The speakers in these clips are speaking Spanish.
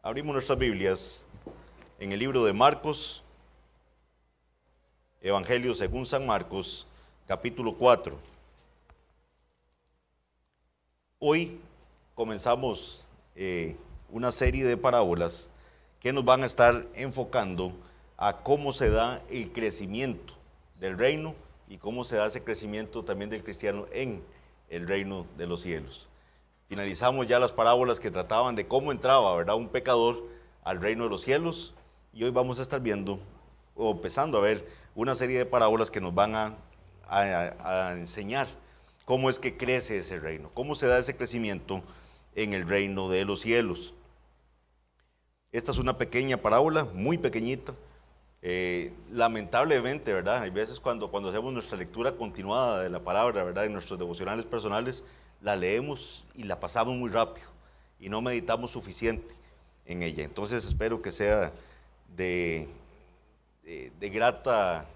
Abrimos nuestras Biblias en el libro de Marcos, Evangelio según San Marcos, capítulo 4. Hoy comenzamos una serie de parábolas que nos van a estar enfocando a cómo se da el crecimiento del reino y cómo se da ese crecimiento también del cristiano en el reino de los cielos. Finalizamos ya las parábolas que trataban de cómo entraba, ¿verdad?, un pecador al reino de los cielos, y hoy vamos a estar viendo o empezando a ver una serie de parábolas que nos van a enseñar cómo es que crece ese reino, cómo se da ese crecimiento en el reino de los cielos. Esta es una pequeña parábola, muy pequeñita. Lamentablemente, ¿verdad?, hay veces cuando hacemos nuestra lectura continuada de la palabra, ¿verdad?, en nuestros devocionales personales, la leemos y la pasamos muy rápido y no meditamos suficiente en ella. Entonces espero que sea de grata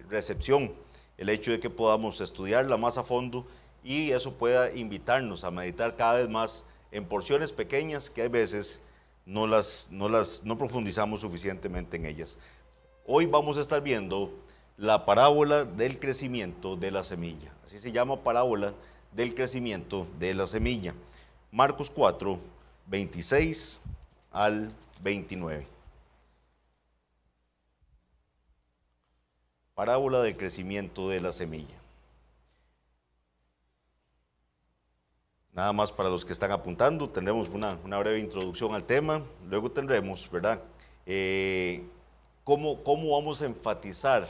recepción el hecho de que podamos estudiarla más a fondo y eso pueda invitarnos a meditar cada vez más en porciones pequeñas que a veces no profundizamos suficientemente en ellas. Hoy vamos a estar viendo la parábola del crecimiento de la semilla. Así se llama, parábola del crecimiento de la semilla. Marcos 4, 26 al 29. Parábola del crecimiento de la semilla. Nada más para los que están apuntando, tendremos una breve introducción al tema, luego tendremos, ¿verdad?, cómo vamos a enfatizar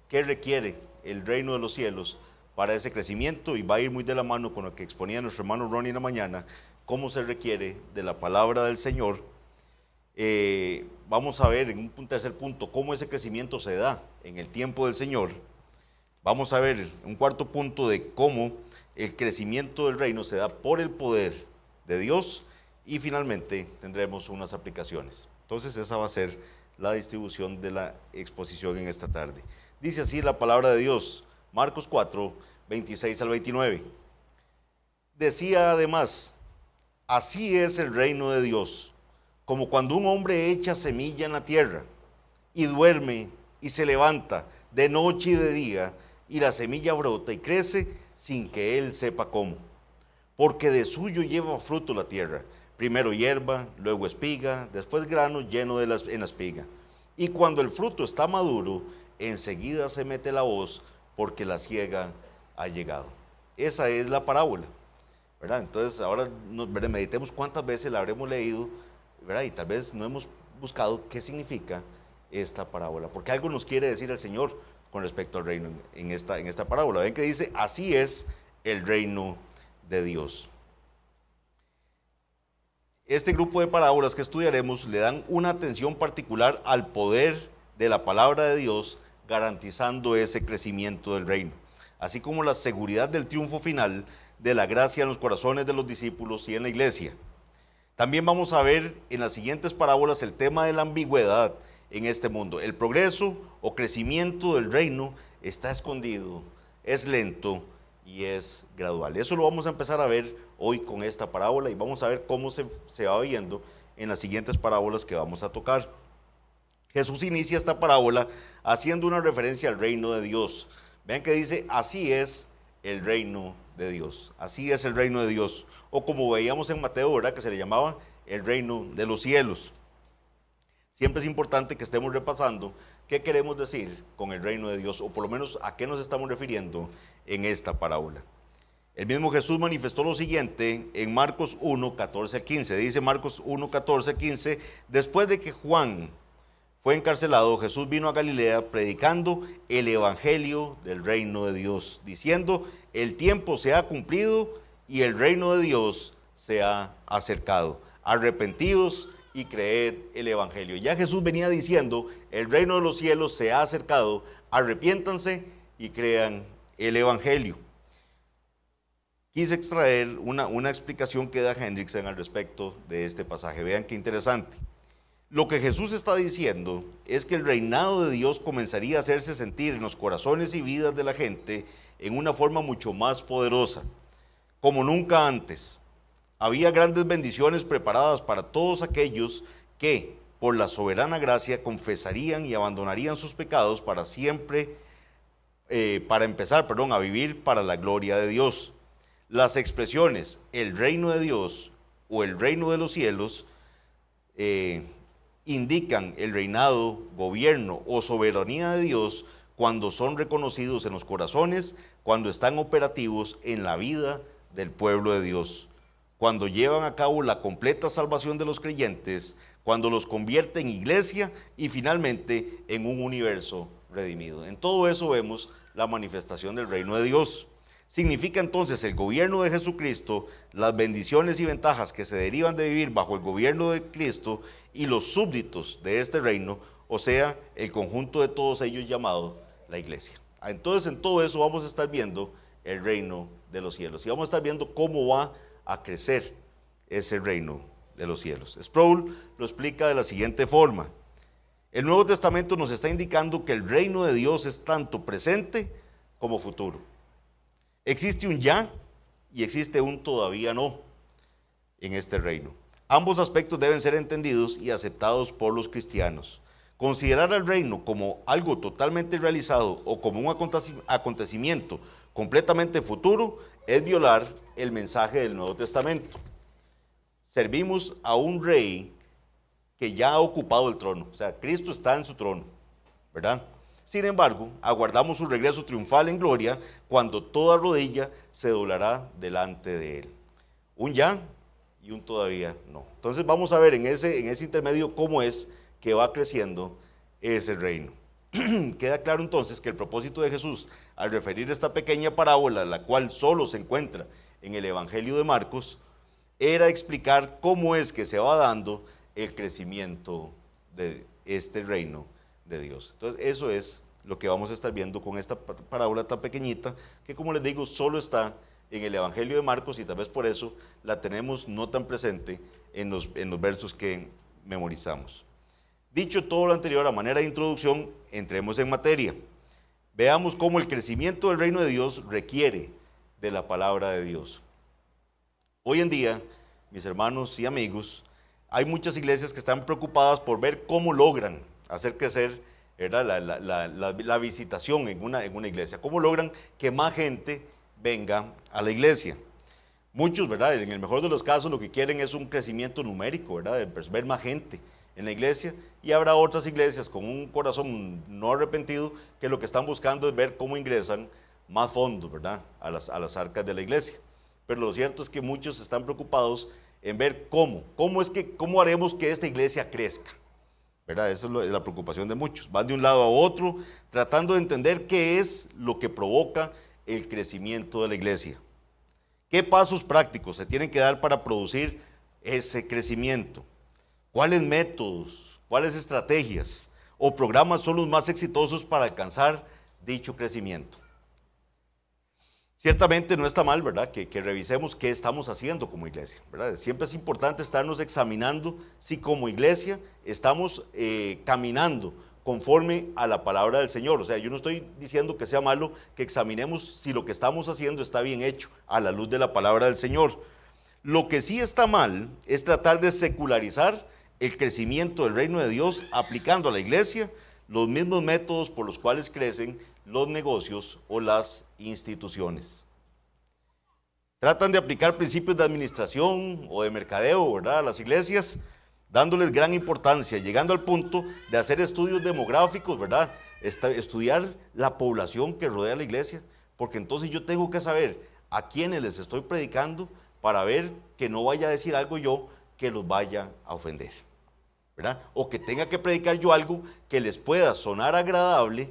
qué requiere el reino de los cielos para ese crecimiento, y va a ir muy de la mano con lo que exponía nuestro hermano Ronnie en la mañana, cómo se requiere de la palabra del Señor. Vamos a ver en un tercer punto cómo ese crecimiento se da en el tiempo del Señor. Vamos a ver un cuarto punto de cómo el crecimiento del reino se da por el poder de Dios, y finalmente tendremos unas aplicaciones. Entonces esa va a ser la distribución de la exposición en esta tarde. Dice así la palabra de Dios, Marcos 4, 26 al 29. Decía además: así es el reino de Dios, como cuando un hombre echa semilla en la tierra y duerme y se levanta de noche y de día, y la semilla brota y crece sin que él sepa cómo. Porque de suyo lleva fruto la tierra, primero hierba, luego espiga, después grano lleno en la espiga. Y cuando el fruto está maduro, enseguida se mete la hoz, porque la siega ha llegado. Esa es la parábola, ¿verdad? Entonces ahora meditemos cuántas veces la habremos leído, ¿verdad? Y tal vez no hemos buscado qué significa esta parábola, porque algo nos quiere decir el Señor con respecto al reino en esta parábola. Ven que dice: así es el reino de Dios. Este grupo de parábolas que estudiaremos le dan una atención particular al poder de la palabra de Dios, garantizando ese crecimiento del reino, así como la seguridad del triunfo final de la gracia en los corazones de los discípulos y en la iglesia. También vamos a ver en las siguientes parábolas el tema de la ambigüedad en este mundo. El progreso o crecimiento del reino está escondido, es lento y es gradual. Eso lo vamos a empezar a ver hoy con esta parábola, y vamos a ver cómo se va viendo en las siguientes parábolas que vamos a tocar. Jesús inicia esta parábola haciendo una referencia al reino de Dios. Vean que dice: así es el reino de Dios. Así es el reino de Dios. O como veíamos en Mateo, ¿verdad?, que se le llamaba el reino de los cielos. Siempre es importante que estemos repasando qué queremos decir con el reino de Dios, o por lo menos a qué nos estamos refiriendo en esta parábola. El mismo Jesús manifestó lo siguiente en Marcos 1, 14 al 15. Dice Marcos 1, 14 al 15: después de que Juan fue encarcelado, Jesús vino a Galilea predicando el evangelio del reino de Dios, diciendo: el tiempo se ha cumplido y el reino de Dios se ha acercado. Arrepentidos y creed el evangelio. Ya Jesús venía diciendo: el reino de los cielos se ha acercado, arrepiéntanse y crean el evangelio. Quise extraer una explicación que da Hendrickson al respecto de este pasaje. Vean qué interesante. Lo que Jesús está diciendo es que el reinado de Dios comenzaría a hacerse sentir en los corazones y vidas de la gente en una forma mucho más poderosa, como nunca antes. Había grandes bendiciones preparadas para todos aquellos que por la soberana gracia confesarían y abandonarían sus pecados para siempre, a vivir para la gloria de Dios. Las expresiones el reino de Dios o el reino de los cielos indican el reinado, gobierno o soberanía de Dios cuando son reconocidos en los corazones, cuando están operativos en la vida del pueblo de Dios, cuando llevan a cabo la completa salvación de los creyentes, cuando los convierte en iglesia y finalmente en un universo redimido. En todo eso vemos la manifestación del reino de Dios. Significa entonces el gobierno de Jesucristo, las bendiciones y ventajas que se derivan de vivir bajo el gobierno de Cristo y los súbditos de este reino, o sea, el conjunto de todos ellos llamado la iglesia. Entonces en todo eso vamos a estar viendo el reino de los cielos y vamos a estar viendo cómo va a crecer ese reino de los cielos. Sproul lo explica de la siguiente forma: el Nuevo Testamento nos está indicando que el reino de Dios es tanto presente como futuro. Existe un ya y existe un todavía no en este reino. Ambos aspectos deben ser entendidos y aceptados por los cristianos. Considerar al reino como algo totalmente realizado o como un acontecimiento completamente futuro es violar el mensaje del Nuevo Testamento. Servimos a un rey que ya ha ocupado el trono, o sea, Cristo está en su trono, ¿verdad? Sin embargo, aguardamos su regreso triunfal en gloria cuando toda rodilla se doblará delante de él. Un ya y un todavía no. Entonces vamos a ver en ese intermedio cómo es que va creciendo ese reino. Queda claro entonces que el propósito de Jesús al referir esta pequeña parábola, la cual solo se encuentra en el Evangelio de Marcos, era explicar cómo es que se va dando el crecimiento de este reino de Dios. Entonces eso es lo que vamos a estar viendo con esta parábola tan pequeñita, que como les digo, solo está en el Evangelio de Marcos y tal vez por eso la tenemos no tan presente en los versos que memorizamos. Dicho todo lo anterior, a manera de introducción, entremos en materia. Veamos cómo el crecimiento del reino de Dios requiere de la palabra de Dios. Hoy en día, mis hermanos y amigos, hay muchas iglesias que están preocupadas por ver cómo logran hacer crecer la visitación en una iglesia, cómo logran que más gente venga a la iglesia. Muchos, ¿verdad?, en el mejor de los casos, lo que quieren es un crecimiento numérico, ¿verdad?, de ver más gente en la iglesia, y habrá otras iglesias con un corazón no arrepentido que lo que están buscando es ver cómo ingresan más fondos, ¿verdad?, a las arcas de la iglesia. Pero lo cierto es que muchos están preocupados en ver cómo haremos que esta iglesia crezca, ¿verdad? Esa es la preocupación de muchos. Van de un lado a otro tratando de entender qué es lo que provoca el crecimiento de la iglesia. ¿Qué pasos prácticos se tienen que dar para producir ese crecimiento? ¿Cuáles métodos, cuáles estrategias o programas son los más exitosos para alcanzar dicho crecimiento? Ciertamente no está mal, ¿verdad?, que revisemos qué estamos haciendo como iglesia, ¿verdad? Siempre es importante estarnos examinando si como iglesia estamos caminando conforme a la palabra del Señor. O sea, yo no estoy diciendo que sea malo que examinemos si lo que estamos haciendo está bien hecho a la luz de la palabra del Señor. Lo que sí está mal es tratar de secularizar el crecimiento del reino de Dios aplicando a la iglesia los mismos métodos por los cuales crecen los negocios o las instituciones. Tratan de aplicar principios de administración o de mercadeo, ¿verdad?, a las iglesias, dándoles gran importancia, llegando al punto de hacer estudios demográficos, ¿verdad?, estudiar la población que rodea la iglesia, porque entonces yo tengo que saber a quiénes les estoy predicando para ver que no vaya a decir algo yo que los vaya a ofender, ¿verdad?, o que tenga que predicar yo algo que les pueda sonar agradable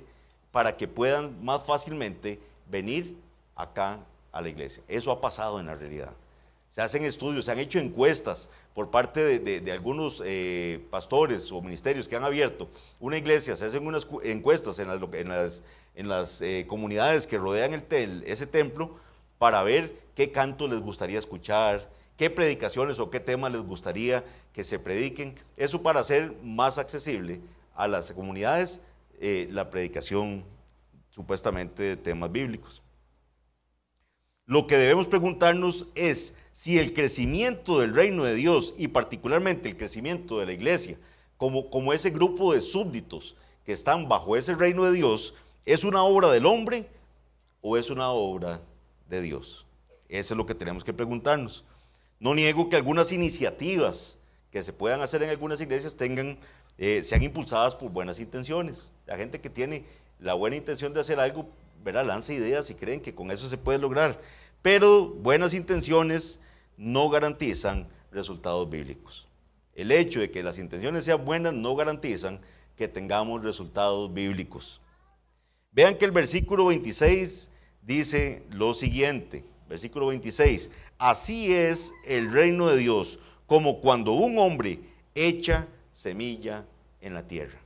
para que puedan más fácilmente venir acá a la iglesia. Eso ha pasado en la realidad. Se hacen estudios, se han hecho encuestas por parte de algunos pastores o ministerios que han abierto una iglesia, se hacen unas encuestas en las comunidades que rodean ese templo para ver qué canto les gustaría escuchar, qué predicaciones o qué temas les gustaría que se prediquen. Eso para hacer más accesible a las comunidades la predicación supuestamente de temas bíblicos. Lo que debemos preguntarnos es si el crecimiento del reino de Dios y particularmente el crecimiento de la iglesia como ese grupo de súbditos que están bajo ese reino de Dios, ¿es una obra del hombre o es una obra de Dios? Eso es lo que tenemos que preguntarnos. No niego que algunas iniciativas que se puedan hacer en algunas iglesias sean impulsadas por buenas intenciones. La gente que tiene la buena intención de hacer algo, ¿verdad?, lanza ideas y creen que con eso se puede lograr. Pero buenas intenciones no garantizan resultados bíblicos. El hecho de que las intenciones sean buenas no garantizan que tengamos resultados bíblicos. Vean que el versículo 26 dice lo siguiente, versículo 26, así es el reino de Dios, como cuando un hombre echa semilla en la tierra.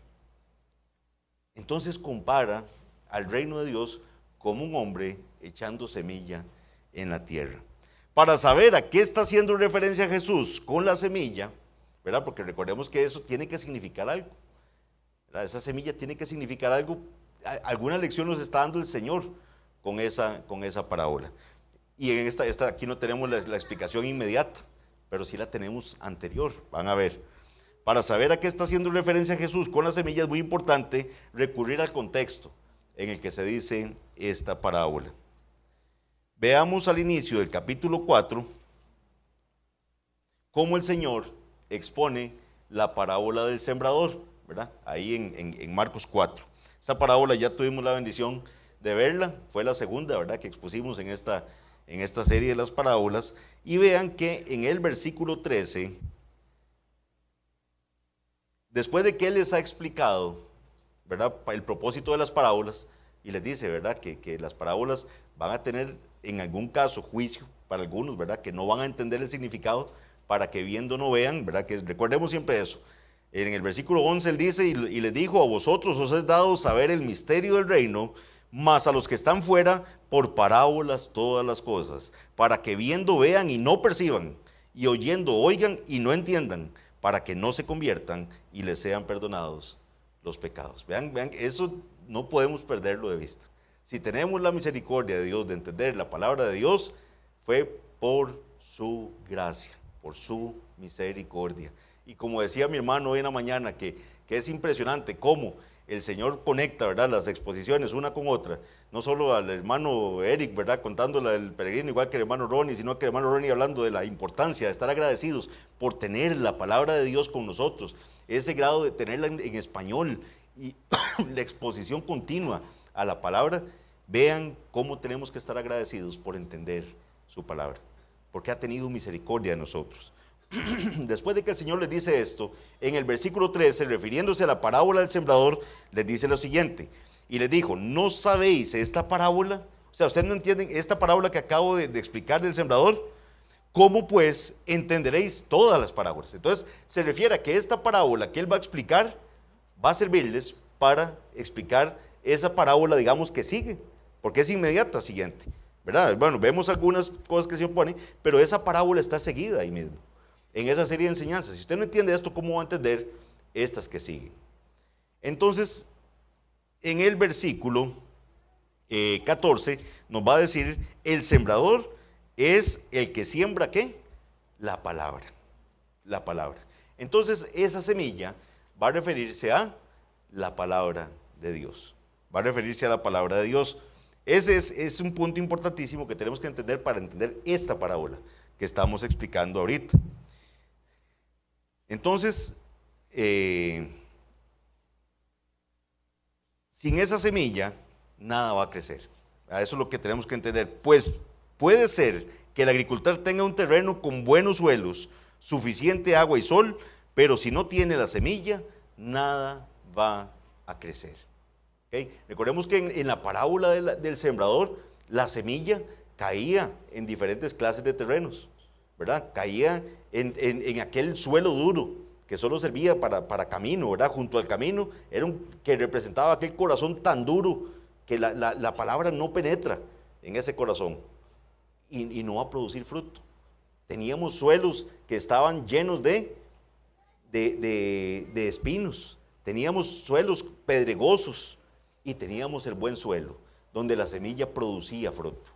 Entonces compara al reino de Dios como un hombre echando semilla en la tierra. Para saber a qué está haciendo referencia Jesús con la semilla, ¿verdad?, porque recordemos que eso tiene que significar algo, ¿verdad? Esa semilla tiene que significar algo. Alguna lección nos está dando el Señor con esa parábola. Y en aquí no tenemos la explicación inmediata, pero sí la tenemos anterior. Van a ver. Para saber a qué está haciendo referencia Jesús con la semilla es muy importante recurrir al contexto en el que se dice esta parábola. Veamos al inicio del capítulo 4 cómo el Señor expone la parábola del sembrador, ¿verdad? Ahí en Marcos 4. Esa parábola ya tuvimos la bendición de verla, fue la segunda, ¿verdad?, que expusimos en esta serie de las parábolas. Y vean que en el versículo 13, después de que Él les ha explicado, ¿verdad?, el propósito de las parábolas, y les dice, ¿verdad?, que las parábolas van a tener en algún caso juicio para algunos, ¿verdad?, que no van a entender el significado, para que viendo no vean, ¿verdad?, que recordemos siempre eso. En el versículo 11 Él dice, y les dijo, a vosotros os es dado saber el misterio del reino, mas a los que están fuera, por parábolas todas las cosas, para que viendo vean y no perciban, y oyendo oigan y no entiendan, para que no se conviertan y les sean perdonados los pecados. Vean, eso no podemos perderlo de vista. Si tenemos la misericordia de Dios de entender la palabra de Dios, fue por su gracia, por su misericordia. Y como decía mi hermano hoy en la mañana, que es impresionante cómo el Señor conecta, ¿verdad?, las exposiciones una con otra. No solo al hermano Eric, ¿verdad?, contándole el peregrino, igual que el hermano Ronnie, sino que el hermano Ronnie hablando de la importancia de estar agradecidos por tener la palabra de Dios con nosotros, ese grado de tenerla en español y la exposición continua a la palabra. Vean cómo tenemos que estar agradecidos por entender su palabra, porque ha tenido misericordia de nosotros. Después de que el Señor les dice esto, en el versículo 13, refiriéndose a la parábola del sembrador, les dice lo siguiente, y les dijo, ¿no sabéis esta parábola? O sea, ¿ustedes no entienden esta parábola que acabo de explicar del sembrador? ¿Cómo pues entenderéis todas las parábolas? Entonces, se refiere a que esta parábola que Él va a explicar, va a servirles para explicar esa parábola, digamos, que sigue, porque es inmediata, siguiente, ¿verdad? Bueno, vemos algunas cosas que se oponen, pero esa parábola está seguida ahí mismo, en esa serie de enseñanzas. Si usted no entiende esto, ¿cómo va a entender estas que siguen? Entonces, en el versículo 14 nos va a decir, el sembrador es el que siembra, ¿qué? La palabra, la palabra. Entonces, esa semilla va a referirse a la palabra de Dios, va a referirse a la palabra de Dios. Ese es un punto importantísimo que tenemos que entender para entender esta parábola que estamos explicando ahorita. Entonces, sin esa semilla, nada va a crecer. Eso es lo que tenemos que entender. Pues puede ser que el agricultor tenga un terreno con buenos suelos, suficiente agua y sol, pero si no tiene la semilla, nada va a crecer. ¿Okay? Recordemos que en la parábola del sembrador, la semilla caía en diferentes clases de terrenos, ¿verdad? Caía en aquel suelo duro que solo servía para camino, ¿verdad? Junto al camino, que representaba aquel corazón tan duro que la palabra no penetra en ese corazón y no va a producir fruto. Teníamos suelos que estaban llenos de espinos, teníamos suelos pedregosos y teníamos el buen suelo, donde la semilla producía fruto.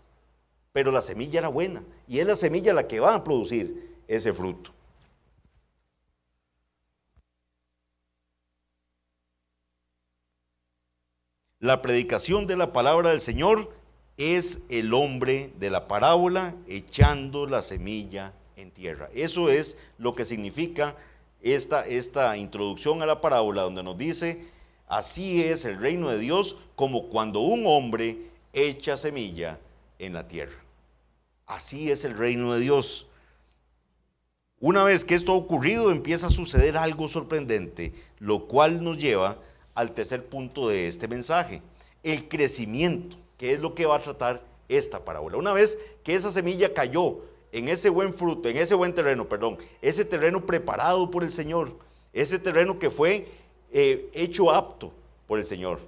Pero la semilla era buena y es la semilla la que va a producir ese fruto. La predicación de la palabra del Señor es el hombre de la parábola echando la semilla en tierra. Eso es lo que significa esta introducción a la parábola, donde nos dice: así es el reino de Dios, como cuando un hombre echa semilla en la tierra. Así es el reino de Dios. Una vez que esto ha ocurrido, empieza a suceder algo sorprendente, lo cual nos lleva al tercer punto de este mensaje: el crecimiento, que es lo que va a tratar esta parábola. Una vez que esa semilla cayó en ese buen fruto, en ese buen terreno, ese terreno preparado por el Señor, ese terreno que fue hecho apto por el Señor,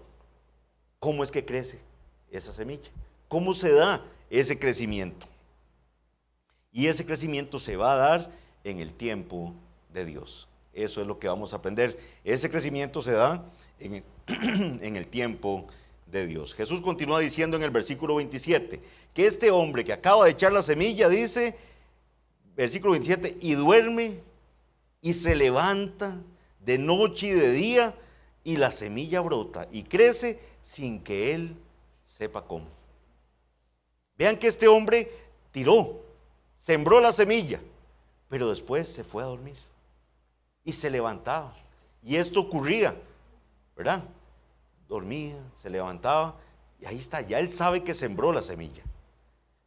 ¿cómo es que crece esa semilla? ¿Cómo se da ese crecimiento? Y ese crecimiento se va a dar en el tiempo de Dios. Eso es lo que vamos a aprender. Ese crecimiento se da en el tiempo de Dios. Jesús continúa diciendo en el versículo 27 que este hombre que acaba de echar la semilla, dice, versículo 27, y duerme y se levanta de noche y de día, y la semilla brota y crece sin que él sepa cómo. Vean que este hombre tiró, sembró la semilla, pero después se fue a dormir y se levantaba. Y esto ocurría, ¿verdad? Dormía, se levantaba y ahí está, ya él sabe que sembró la semilla.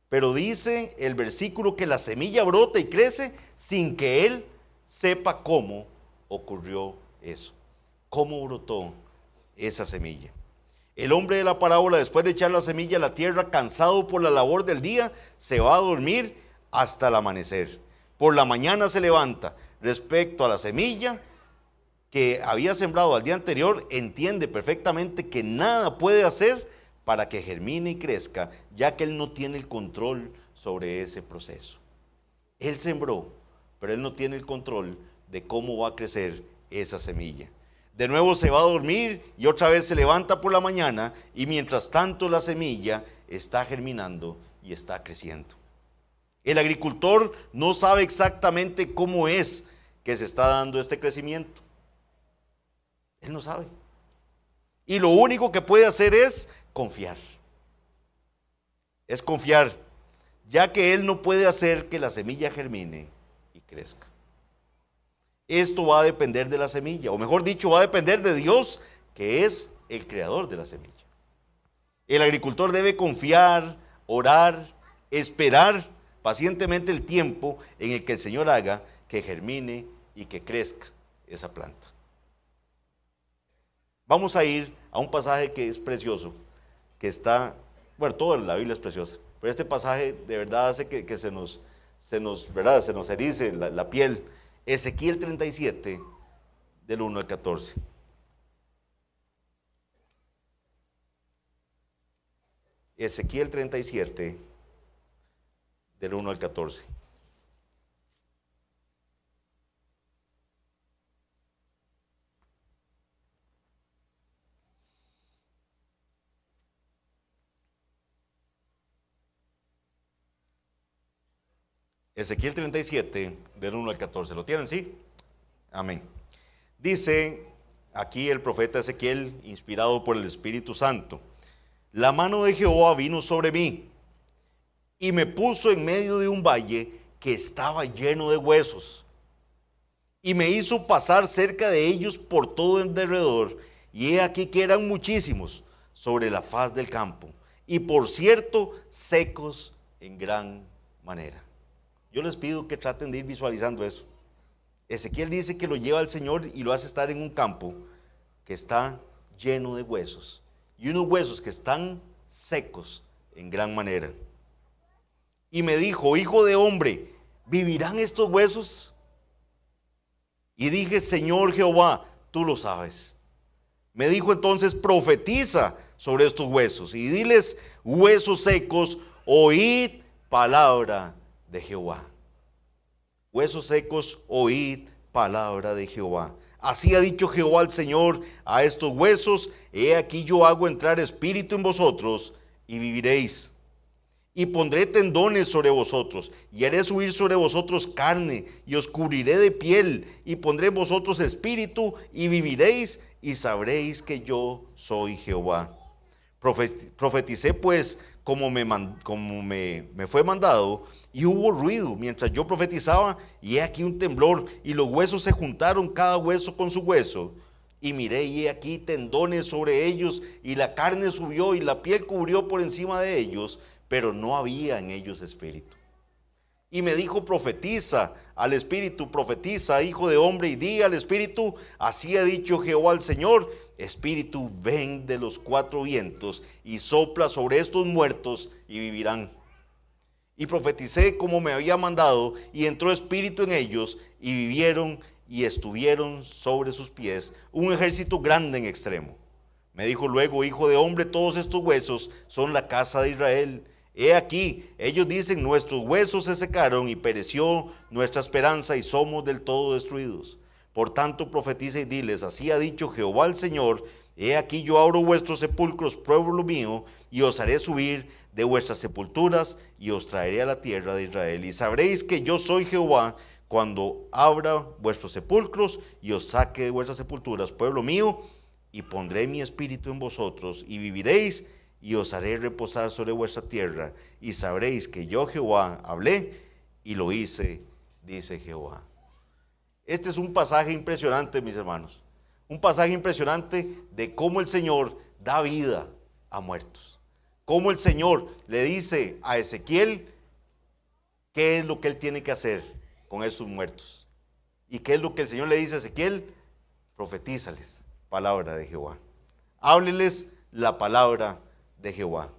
Pero dice el versículo que la semilla brota y crece sin que él sepa cómo ocurrió eso. ¿Cómo brotó esa semilla? El hombre de la parábola, después de echar la semilla a la tierra, cansado por la labor del día, se va a dormir hasta el amanecer. Por la mañana se levanta. Respecto a la semilla que había sembrado al día anterior, entiende perfectamente que nada puede hacer para que germine y crezca, ya que él no tiene el control sobre ese proceso. Él sembró, pero él no tiene el control de cómo va a crecer esa semilla. De nuevo se va a dormir y otra vez se levanta por la mañana, y mientras tanto la semilla está germinando y está creciendo. El agricultor no sabe exactamente cómo es que se está dando este crecimiento. Él no sabe. Y lo único que puede hacer es confiar. Es confiar, ya que él no puede hacer que la semilla germine y crezca. Esto va a depender de la semilla, o mejor dicho, va a depender de Dios, que es el creador de la semilla. El agricultor debe confiar, orar, esperar pacientemente el tiempo en el que el Señor haga que germine y que crezca esa planta. Vamos a ir a un pasaje que es precioso, que está, bueno, toda la Biblia es preciosa, pero este pasaje de verdad hace que se nos erice la piel. Ezequiel 37, del 1 al 14. Ezequiel 37, del 1 al 14. Ezequiel 37, del 1 al 14. ¿Lo tienen? ¿Sí? Amén. Dice aquí el profeta Ezequiel, inspirado por el Espíritu Santo: la mano de Jehová vino sobre mí y me puso en medio de un valle que estaba lleno de huesos, y me hizo pasar cerca de ellos por todo el derredor, y he aquí que eran muchísimos sobre la faz del campo, y por cierto secos en gran manera. Yo les pido que traten de ir visualizando eso. Ezequiel dice que lo lleva al Señor y lo hace estar en un campo que está lleno de huesos, y unos huesos que están secos en gran manera. Y me dijo: hijo de hombre, ¿vivirán estos huesos? Y dije: Señor Jehová, tú lo sabes. Me dijo entonces: profetiza sobre estos huesos y diles: huesos secos, oíd palabra de Jehová. Huesos secos, oíd palabra de Jehová. Así ha dicho Jehová el Señor a estos huesos: he aquí yo hago entrar espíritu en vosotros y viviréis. Y pondré tendones sobre vosotros, y haré subir sobre vosotros carne, y os cubriré de piel, y pondré en vosotros espíritu, y viviréis, y sabréis que yo soy Jehová. Profeticé pues como me fue mandado, y hubo ruido mientras yo profetizaba, y he aquí un temblor, y los huesos se juntaron cada hueso con su hueso, y miré y he aquí tendones sobre ellos, y la carne subió y la piel cubrió por encima de ellos, pero no había en ellos espíritu. Y me dijo: profetiza al espíritu, profetiza, hijo de hombre, y di al espíritu: así ha dicho Jehová el Señor, espíritu, ven de los cuatro vientos y sopla sobre estos muertos y vivirán. Y profeticé como me había mandado, y entró espíritu en ellos, y vivieron, y estuvieron sobre sus pies un ejército grande en extremo. Me dijo luego: hijo de hombre, todos estos huesos son la casa de Israel. He aquí, ellos dicen: nuestros huesos se secaron y pereció nuestra esperanza y somos del todo destruidos. Por tanto profetiza y diles: así ha dicho Jehová el Señor, he aquí yo abro vuestros sepulcros, pueblo mío, y os haré subir de vuestras sepulturas y os traeré a la tierra de Israel. Y sabréis que yo soy Jehová cuando abra vuestros sepulcros y os saque de vuestras sepulturas, pueblo mío, y pondré mi espíritu en vosotros y viviréis, y os haré reposar sobre vuestra tierra, y sabréis que yo Jehová hablé y lo hice, dice Jehová. Este es un pasaje impresionante, mis hermanos. Un pasaje impresionante de cómo el Señor da vida a muertos. Cómo el Señor le dice a Ezequiel qué es lo que él tiene que hacer con esos muertos. ¿Y qué es lo que el Señor le dice a Ezequiel? Profetízales palabra de Jehová. Hábleles la palabra de Jehová.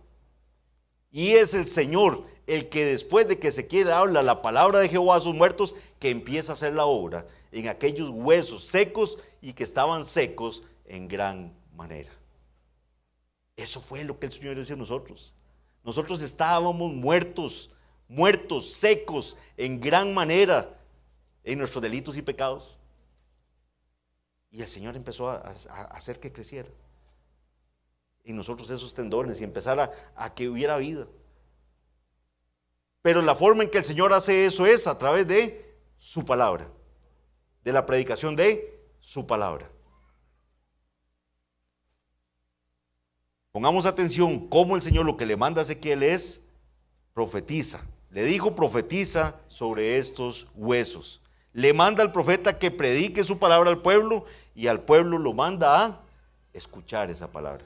Y es el Señor el que, después de que Ezequiel habla la palabra de Jehová a sus muertos, que empieza a hacer la obra en aquellos huesos secos y que estaban secos en gran manera. Eso fue lo que el Señor hizo a nosotros. Nosotros estábamos muertos, secos en gran manera en nuestros delitos y pecados. Y el Señor empezó a hacer que creciera en nosotros esos tendones y empezara a que hubiera vida. Pero la forma en que el Señor hace eso es a través de su palabra, de la predicación de su palabra. Pongamos atención cómo el Señor lo que le manda a Ezequiel es: profetiza. Le dijo: profetiza sobre estos huesos. Le manda al profeta que predique su palabra al pueblo, y al pueblo lo manda a escuchar esa palabra.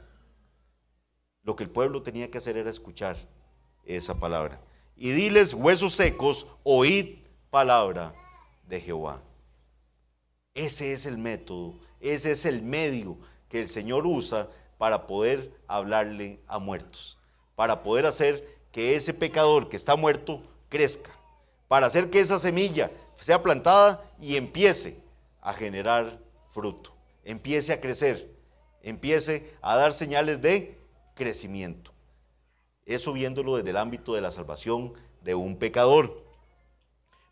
Lo que el pueblo tenía que hacer era escuchar esa palabra. Y diles: huesos secos, oíd palabra de Jehová. Ese es el método, ese es el medio que el Señor usa para poder hablarle a muertos, para poder hacer que ese pecador que está muerto crezca, para hacer que esa semilla sea plantada y empiece a generar fruto, empiece a crecer, empiece a dar señales de crecimiento. Eso viéndolo desde el ámbito de la salvación de un pecador.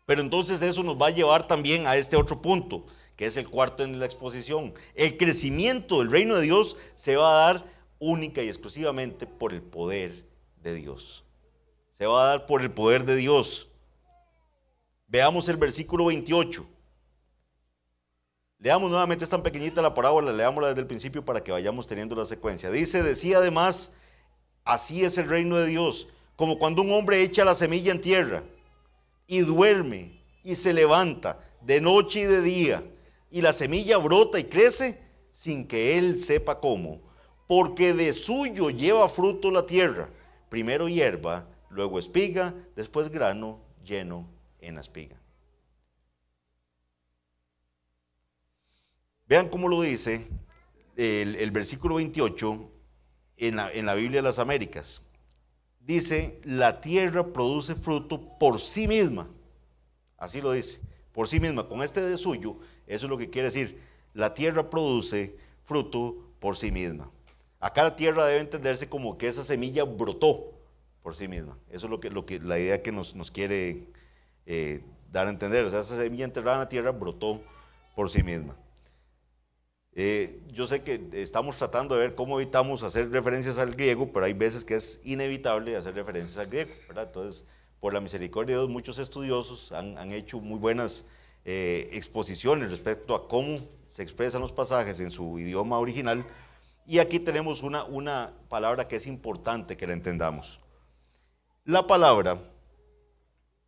Pero entonces eso nos va a llevar también a este otro punto, que es el cuarto en la exposición. El crecimiento del reino de Dios se va a dar única y exclusivamente por el poder de Dios. Se va a dar por el poder de Dios. Veamos el versículo 28. Leamos nuevamente, es tan pequeñita la parábola, leámosla desde el principio para que vayamos teniendo la secuencia. Dice: decía además, así es el reino de Dios, como cuando un hombre echa la semilla en tierra y duerme y se levanta de noche y de día, y la semilla brota y crece sin que él sepa cómo, porque de suyo lleva fruto la tierra, primero hierba, luego espiga, después grano lleno en la espiga. Vean cómo lo dice el versículo 28 en la Biblia de las Américas. Dice: la tierra produce fruto por sí misma. Así lo dice, por sí misma. Con este de suyo, eso es lo que quiere decir. La tierra produce fruto por sí misma. Acá la tierra debe entenderse como que esa semilla brotó por sí misma. Eso es lo que la idea que nos quiere dar a entender. O sea, esa semilla enterrada en la tierra brotó por sí misma. Yo sé que estamos tratando de ver cómo evitamos hacer referencias al griego, pero hay veces que es inevitable hacer referencias al griego, ¿verdad? Entonces, por la misericordia de Dios, muchos estudiosos han hecho muy buenas exposiciones respecto a cómo se expresan los pasajes en su idioma original, Y aquí tenemos una palabra que es importante que la entendamos. La palabra,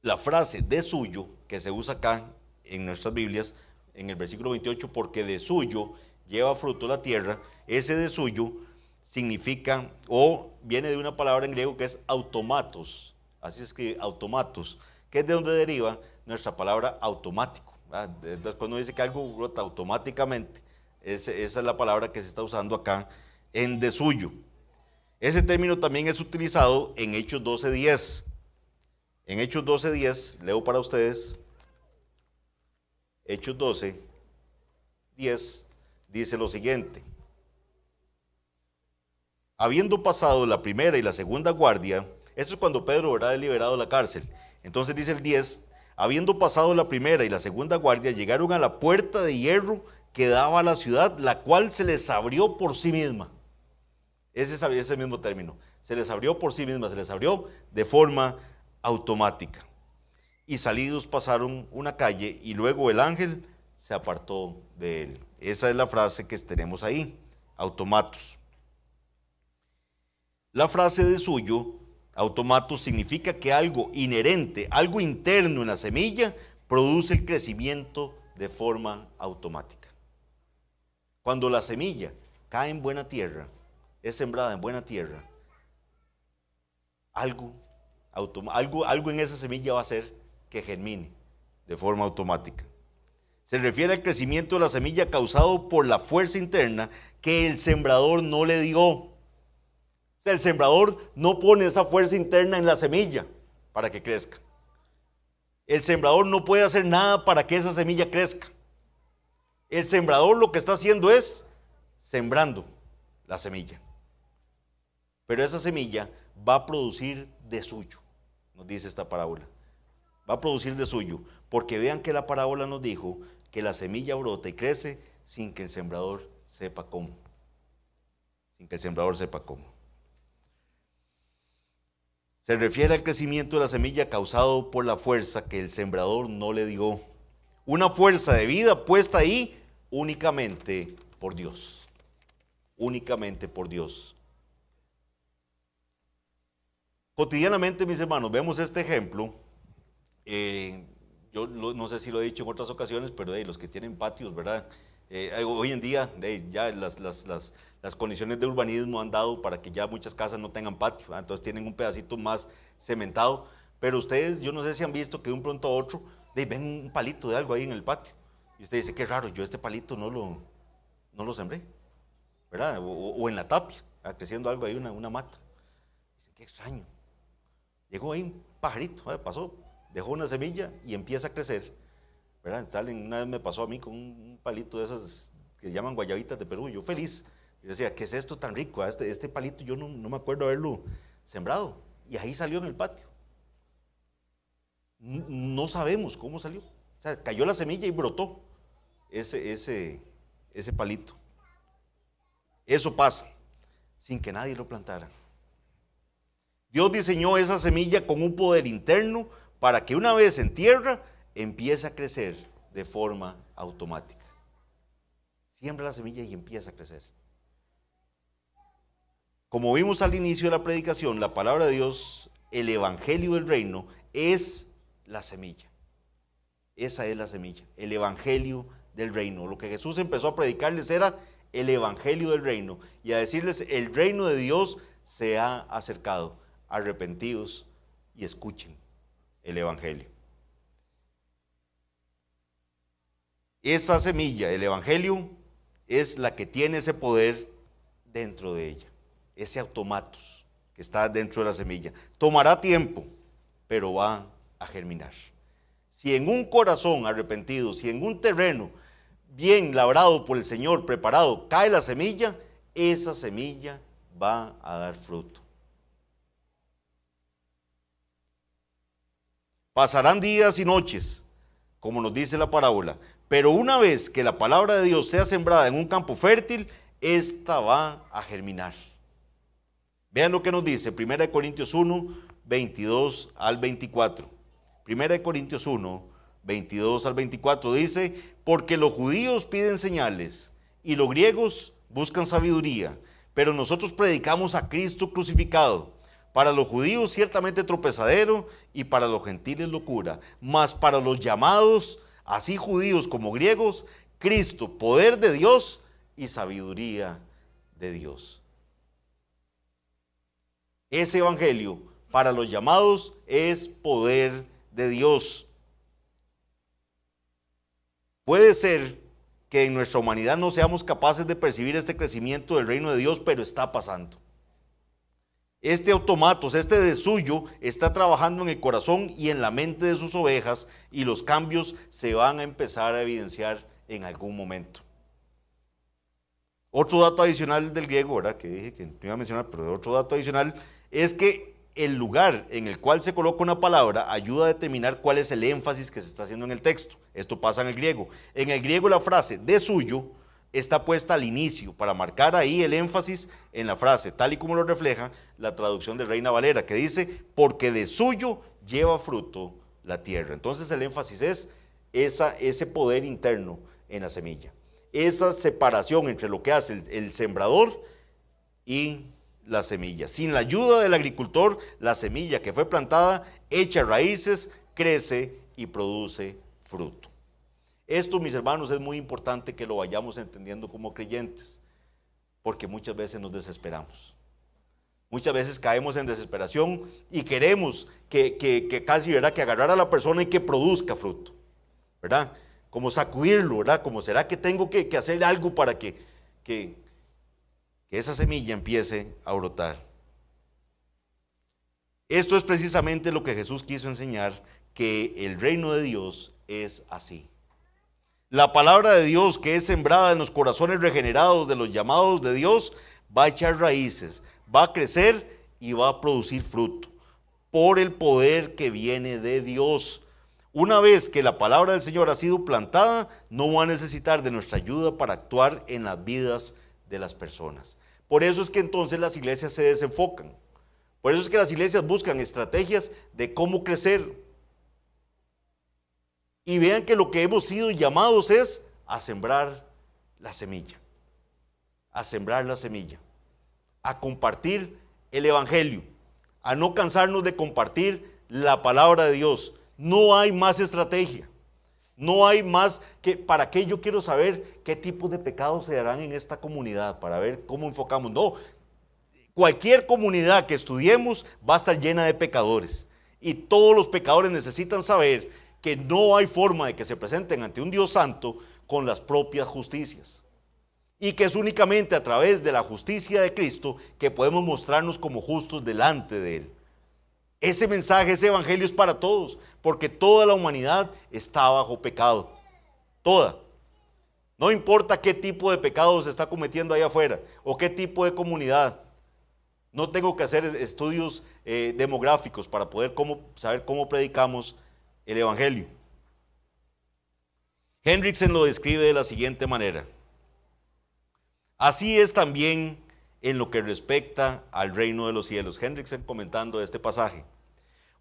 la frase de suyo, que se usa acá en nuestras Biblias, en el versículo 28, porque de suyo lleva fruto la tierra, ese de suyo significa, o viene de una palabra en griego que es automatos, así se escribe automatos, que es de donde deriva nuestra palabra automático. Entonces, cuando dice que algo brota automáticamente, esa es la palabra que se está usando acá en de suyo. Ese término también es utilizado en Hechos 12:10. En Hechos 12:10, leo para ustedes, Hechos 12:10, dice lo siguiente: habiendo pasado la primera y la segunda guardia, esto es cuando Pedro era liberado de la cárcel. Entonces dice el 10, habiendo pasado la primera y la segunda guardia, llegaron a la puerta de hierro que daba a la ciudad, la cual se les abrió por sí misma. Ese es el mismo término, se les abrió por sí misma, se les abrió de forma automática. Y salidos pasaron una calle y luego el ángel se apartó de él. Esa es la frase que tenemos ahí, automatos. La frase de suyo, automatos, significa que algo inherente, algo interno en la semilla, produce el crecimiento de forma automática. Cuando la semilla cae en buena tierra, es sembrada en buena tierra, algo en esa semilla va a hacer que germine de forma automática. Se refiere al crecimiento de la semilla causado por la fuerza interna que el sembrador no le dio. O sea, el sembrador no pone esa fuerza interna en la semilla para que crezca. El sembrador no puede hacer nada para que esa semilla crezca. El sembrador lo que está haciendo es sembrando la semilla. Pero esa semilla va a producir de suyo, nos dice esta parábola. Va a producir de suyo, porque vean que la parábola nos dijo que la semilla brota y crece sin que el sembrador sepa cómo. Sin que el sembrador sepa cómo. Se refiere al crecimiento de la semilla causado por la fuerza que el sembrador no le dio. Una fuerza de vida puesta ahí únicamente por Dios. Únicamente por Dios. Cotidianamente, mis hermanos, vemos este ejemplo. Yo no sé si lo he dicho en otras ocasiones, pero los que tienen patios, ¿verdad? Hoy en día ya las condiciones de urbanismo han dado para que ya muchas casas no tengan patio, ¿verdad? Entonces tienen un pedacito más cementado, pero ustedes, yo no sé si han visto que de un pronto a otro ven un palito de algo ahí en el patio, y usted dice, qué raro, yo este palito no lo sembré, ¿verdad? O en la tapia, creciendo algo ahí, una mata. Dice, qué extraño. Llegó ahí un pajarito, pasó, dejó una semilla y empieza a crecer, ¿verdad? Una vez me pasó a mí con un palito de esas que llaman guayabitas de Perú, yo feliz. Y decía, ¿qué es esto tan rico? Este palito yo no me acuerdo haberlo sembrado. Y ahí salió en el patio. No sabemos cómo salió. O sea, cayó la semilla y brotó ese palito. Eso pasa sin que nadie lo plantara. Dios diseñó esa semilla con un poder interno para que una vez en tierra empiece a crecer de forma automática. Siembra la semilla y empieza a crecer. Como vimos al inicio de la predicación, la palabra de Dios, el evangelio del reino, es la semilla. Esa es la semilla, el evangelio del reino. Lo que Jesús empezó a predicarles era el evangelio del reino y a decirles, el reino de Dios se ha acercado. Arrepentidos y escuchen el evangelio. Esa semilla, el evangelio, es la que tiene ese poder dentro de ella, ese automatos que está dentro de la semilla. Tomará tiempo, pero va a germinar. Si en un corazón arrepentido, si en un terreno bien labrado por el Señor, preparado, cae la semilla, esa semilla va a dar fruto. Pasarán días y noches, como nos dice la parábola, pero una vez que la palabra de Dios sea sembrada en un campo fértil, esta va a germinar. Vean lo que nos dice 1 Corintios 1, 22 al 24. 1 Corintios 1, 22 al 24 dice, porque los judíos piden señales y los griegos buscan sabiduría, pero nosotros predicamos a Cristo crucificado. Para los judíos ciertamente tropezadero y para los gentiles locura, mas para los llamados, así judíos como griegos, Cristo, poder de Dios y sabiduría de Dios. Ese evangelio para los llamados es poder de Dios. Puede ser que en nuestra humanidad no seamos capaces de percibir este crecimiento del reino de Dios, pero está pasando. Este automatos, este de suyo, está trabajando en el corazón y en la mente de sus ovejas, y los cambios se van a empezar a evidenciar en algún momento. Otro dato adicional del griego, ¿verdad?, que dije que no iba a mencionar, pero otro dato adicional es que el lugar en el cual se coloca una palabra ayuda a determinar cuál es el énfasis que se está haciendo en el texto. Esto pasa en el griego. En el griego la frase de suyo está puesta al inicio para marcar ahí el énfasis en la frase, tal y como lo refleja la traducción de Reina Valera, que dice, porque de suyo lleva fruto la tierra. Entonces el énfasis es ese poder interno en la semilla, esa separación entre lo que hace el sembrador y la semilla. Sin la ayuda del agricultor, la semilla que fue plantada echa raíces, crece y produce fruto. Esto, mis hermanos, es muy importante que lo vayamos entendiendo como creyentes, porque muchas veces nos desesperamos. Muchas veces caemos en desesperación y queremos que casi, ¿verdad?, que agarrar a la persona y que produzca fruto, ¿verdad? Como sacudirlo, ¿verdad? Como será que tengo que hacer algo para que esa semilla empiece a brotar. Esto es precisamente lo que Jesús quiso enseñar, que el reino de Dios es así. La palabra de Dios que es sembrada en los corazones regenerados de los llamados de Dios va a echar raíces, va a crecer y va a producir fruto por el poder que viene de Dios. Una vez que la palabra del Señor ha sido plantada, no va a necesitar de nuestra ayuda para actuar en las vidas de las personas. Por eso es que entonces las iglesias se desenfocan. Por eso es que las iglesias buscan estrategias de cómo crecer. Y vean que lo que hemos sido llamados es a sembrar la semilla. A sembrar la semilla. A compartir el evangelio. A no cansarnos de compartir la palabra de Dios. No hay más estrategia. No hay más que, ¿para qué yo quiero saber qué tipo de pecados se darán en esta comunidad? Para ver cómo enfocamos. No, cualquier comunidad que estudiemos va a estar llena de pecadores. Y todos los pecadores necesitan saber que no hay forma de que se presenten ante un Dios santo con las propias justicias. Y que es únicamente a través de la justicia de Cristo que podemos mostrarnos como justos delante de Él. Ese mensaje, ese evangelio es para todos, porque toda la humanidad está bajo pecado. Toda. No importa qué tipo de pecado se está cometiendo allá afuera o qué tipo de comunidad. No tengo que hacer estudios demográficos para poder saber cómo predicamos el evangelio. Hendrickson lo describe de la siguiente manera: así es también en lo que respecta al reino de los cielos. Hendrickson comentando este pasaje: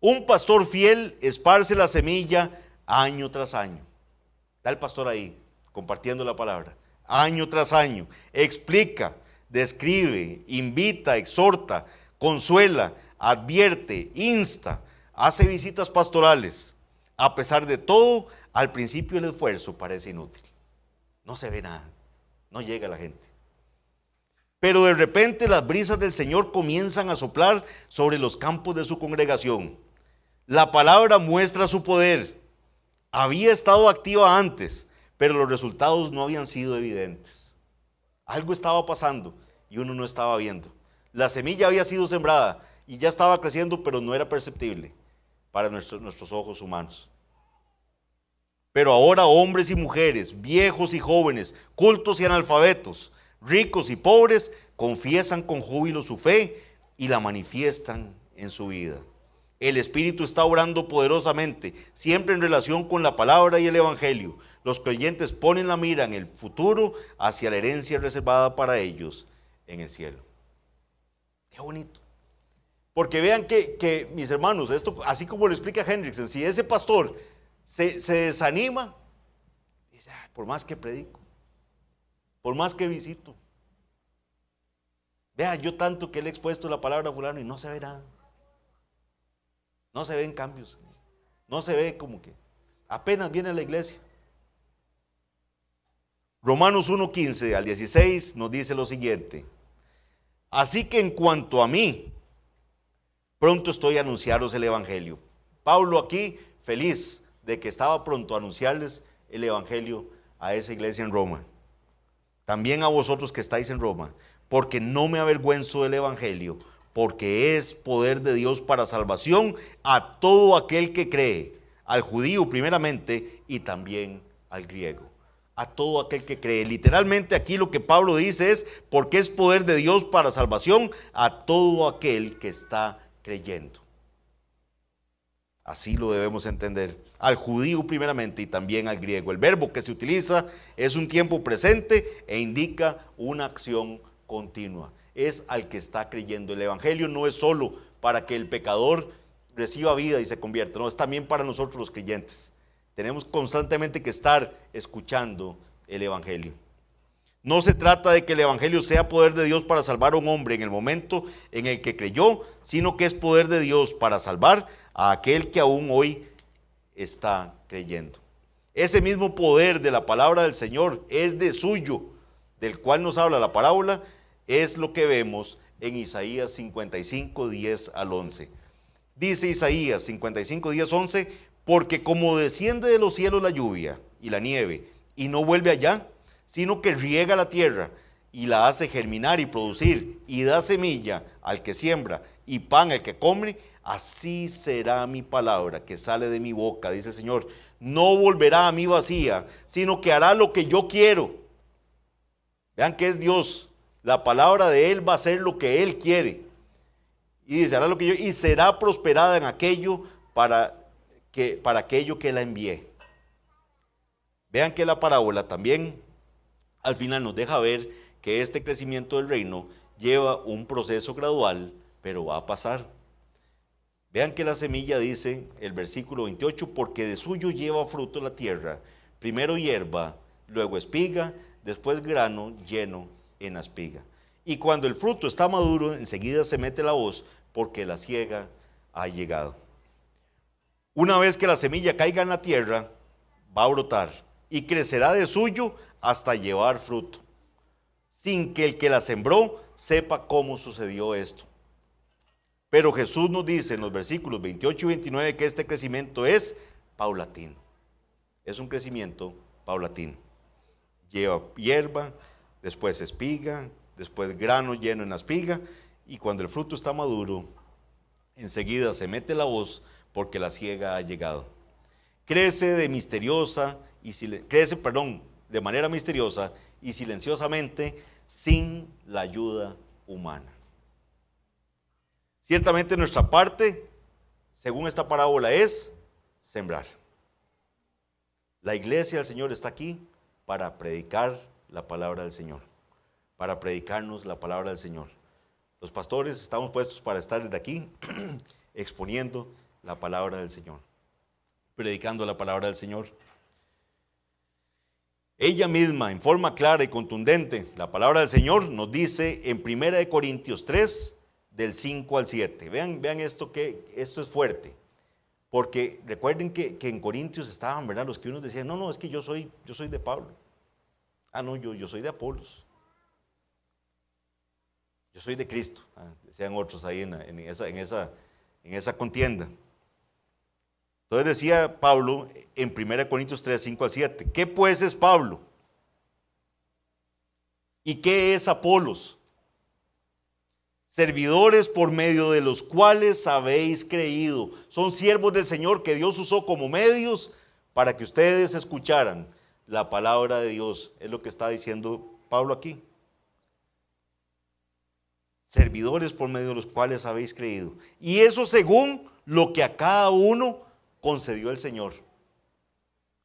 un pastor fiel esparce la semilla año tras año. Está el pastor ahí compartiendo la palabra año tras año, explica, describe, invita, exhorta, consuela, advierte, insta, hace visitas pastorales. A pesar de todo, al principio el esfuerzo parece inútil. No se ve nada, no llega la gente. Pero de repente las brisas del Señor comienzan a soplar sobre los campos de su congregación. La palabra muestra su poder. Había estado activa antes, pero los resultados no habían sido evidentes. Algo estaba pasando y uno no estaba viendo. La semilla había sido sembrada y ya estaba creciendo, pero no era perceptible para nuestros ojos humanos. Pero ahora hombres y mujeres, viejos y jóvenes, cultos y analfabetos, ricos y pobres, confiesan con júbilo su fe y la manifiestan en su vida. El Espíritu está obrando poderosamente, siempre en relación con la palabra y el evangelio. Los creyentes ponen la mira en el futuro hacia la herencia reservada para ellos en el cielo. Qué bonito. Porque vean que mis hermanos, esto así como lo explica Hendrickson, si ese pastor se desanima, dice, por más que predico, por más que visito, Vea, yo tanto que le he expuesto la palabra a fulano y no se ve nada. No se ven cambios. No se ve como que apenas viene a la iglesia. Romanos 1:15 al 16 nos dice lo siguiente: así que en cuanto a mí, pronto estoy a anunciaros el evangelio. Pablo aquí feliz de que estaba pronto a anunciarles el evangelio a esa iglesia en Roma. También a vosotros que estáis en Roma, porque no me avergüenzo del evangelio, porque es poder de Dios para salvación a todo aquel que cree, al judío primeramente y también al griego. A todo aquel que cree. Literalmente aquí lo que Pablo dice es porque es poder de Dios para salvación a todo aquel que está creyendo. Así lo debemos entender. Al judío primeramente y también al griego. El verbo que se utiliza es un tiempo presente e indica una acción continua. Es al que está creyendo. El evangelio no es solo para que el pecador reciba vida y se convierta, no, es también para nosotros los creyentes. Tenemos constantemente que estar escuchando el evangelio. No se trata de que el evangelio sea poder de Dios para salvar a un hombre en el momento en el que creyó, sino que es poder de Dios para salvar a aquel que aún hoy está creyendo. Ese mismo poder de la palabra del Señor es de suyo, del cual nos habla la parábola, es lo que vemos en Isaías 55, 10 al 11. Dice Isaías 55, 10, 11, porque como desciende de los cielos la lluvia y la nieve, y no vuelve allá, sino que riega la tierra y la hace germinar y producir, y da semilla al que siembra y pan al que come, así será mi palabra que sale de mi boca, dice el Señor. No volverá a mí vacía, sino que hará lo que yo quiero. Vean que es Dios. La palabra de Él va a ser lo que Él quiere. Y dice, hará lo que yo, y será prosperada en aquello para aquello que la envié. Vean que la parábola también al final nos deja ver que este crecimiento del reino lleva un proceso gradual, pero va a pasar. Vean que la semilla dice, el versículo 28, porque de suyo lleva fruto la tierra, primero hierba, luego espiga, después grano lleno en la espiga. Y cuando el fruto está maduro, enseguida se mete la hoz, porque la siega ha llegado. Una vez que la semilla caiga en la tierra, va a brotar y crecerá de suyo hasta llevar fruto, sin que el que la sembró sepa cómo sucedió esto. Pero Jesús nos dice en los versículos 28 y 29 que este crecimiento es paulatino. Es un crecimiento paulatino. Lleva hierba, después espiga, después grano lleno en la espiga, y cuando el fruto está maduro, enseguida se mete la hoz porque la siega ha llegado. Crece de manera misteriosa y silenciosamente sin la ayuda humana. Ciertamente nuestra parte, según esta parábola, es sembrar. La iglesia del Señor está aquí para predicar la palabra del Señor, para predicarnos la palabra del Señor. Los pastores estamos puestos para estar desde aquí exponiendo la palabra del Señor, predicando la palabra del Señor. Ella misma, en forma clara y contundente, la palabra del Señor nos dice en 1 Corintios 3, del 5 al 7. Vean esto, que esto es fuerte. Porque recuerden que en Corintios estaban, ¿verdad?, los que unos decían, no, es que yo soy de Pablo. Ah, no, yo soy de Apolos. Yo soy de Cristo, decían otros ahí en esa contienda. Entonces decía Pablo en 1 Corintios 3, 5 al 7, ¿qué pues es Pablo? ¿Y qué es Apolos? Servidores por medio de los cuales habéis creído. Son siervos del Señor que Dios usó como medios para que ustedes escucharan la palabra de Dios. Es lo que está diciendo Pablo aquí. Servidores por medio de los cuales habéis creído. Y eso según lo que a cada uno concedió el Señor.